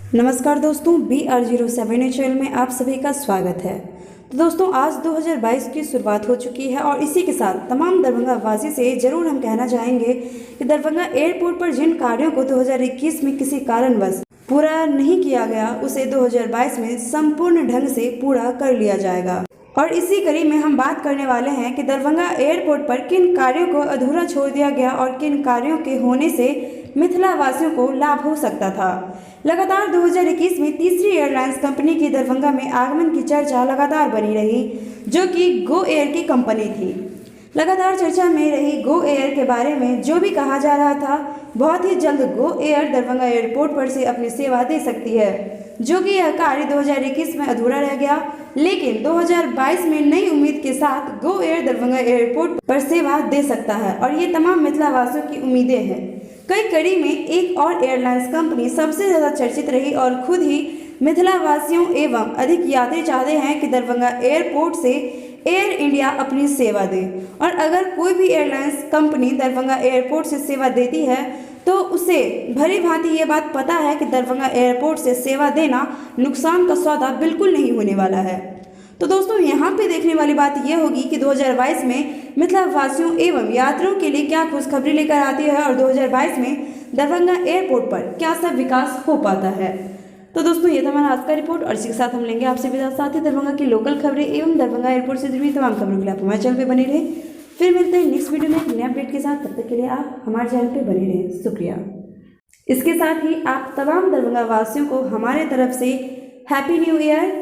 नमस्कार दोस्तों, BR07 channel में आप सभी का स्वागत है। तो दोस्तों, आज 2022 की शुरुआत हो चुकी है और इसी के साथ तमाम दरभंगा वासी से ज़रूर हम कहना चाहेंगे कि दरभंगा एयरपोर्ट पर जिन कार्यों को 2021 में किसी कारणवश पूरा नहीं किया गया, उसे 2022 में संपूर्ण ढंग से पूरा कर लिया जाएगा। और इसी कड़ी में हम बात करने वाले हैं कि दरभंगा एयरपोर्ट पर किन कार्यों को अधूरा छोड़ दिया गया और किन कार्यों के होने से मिथिला वासियों को लाभ हो सकता था। लगातार 2021 में तीसरी एयरलाइंस कंपनी की दरभंगा में आगमन की चर्चा लगातार बनी रही, जो कि गो एयर की कंपनी थी। लगातार चर्चा में रही गो एयर के बारे में जो भी कहा जा रहा था, बहुत ही जल्द गो एयर दरभंगा एयरपोर्ट पर से अपनी सेवा दे सकती है, जो कि यह कार्य 2021 में अधूरा रह गया। लेकिन 2022 में नई उम्मीद के साथ गो एयर दरभंगा एयरपोर्ट पर सेवा दे सकता है और ये तमाम मिथिला वासियों की उम्मीदें हैं। कई कड़ी में एक और एयरलाइंस कंपनी सबसे ज़्यादा चर्चित रही और खुद ही मिथिला वासियों एवं अधिक यात्री चाहते हैं कि दरभंगा एयरपोर्ट से एयर इंडिया अपनी सेवा दे। और अगर कोई भी एयरलाइंस कंपनी दरभंगा एयरपोर्ट से सेवा देती है तो उसे भली भांति ये बात पता है कि दरभंगा एयरपोर्ट से सेवा देना नुकसान का सौदा बिल्कुल नहीं होने वाला है। तो दोस्तों, यहाँ पे देखने वाली बात यह होगी कि 2022 में मिथिला वासियों एवं यात्रियों के लिए क्या खुशखबरी लेकर आती है और 2022 में दरभंगा एयरपोर्ट पर क्या सब विकास हो पाता है। तो दोस्तों, ये था हमारा आज का रिपोर्ट और इसी के साथ हम लेंगे आपसे विदा। साथ ही दरभंगा की लोकल खबरें एवं दरभंगा एयरपोर्ट से जुड़ी तमाम खबरों के लिए आप हमारे चैनल पर बने रहे। फिर मिलते हैं नेक्स्ट वीडियो में एक नए अपडेट के साथ। तब तक के लिए आप हमारे चैनल पर बने रहें। शुक्रिया। इसके साथ ही आप तमाम दरभंगा वासियों को हमारे तरफ से हैप्पी न्यू ईयर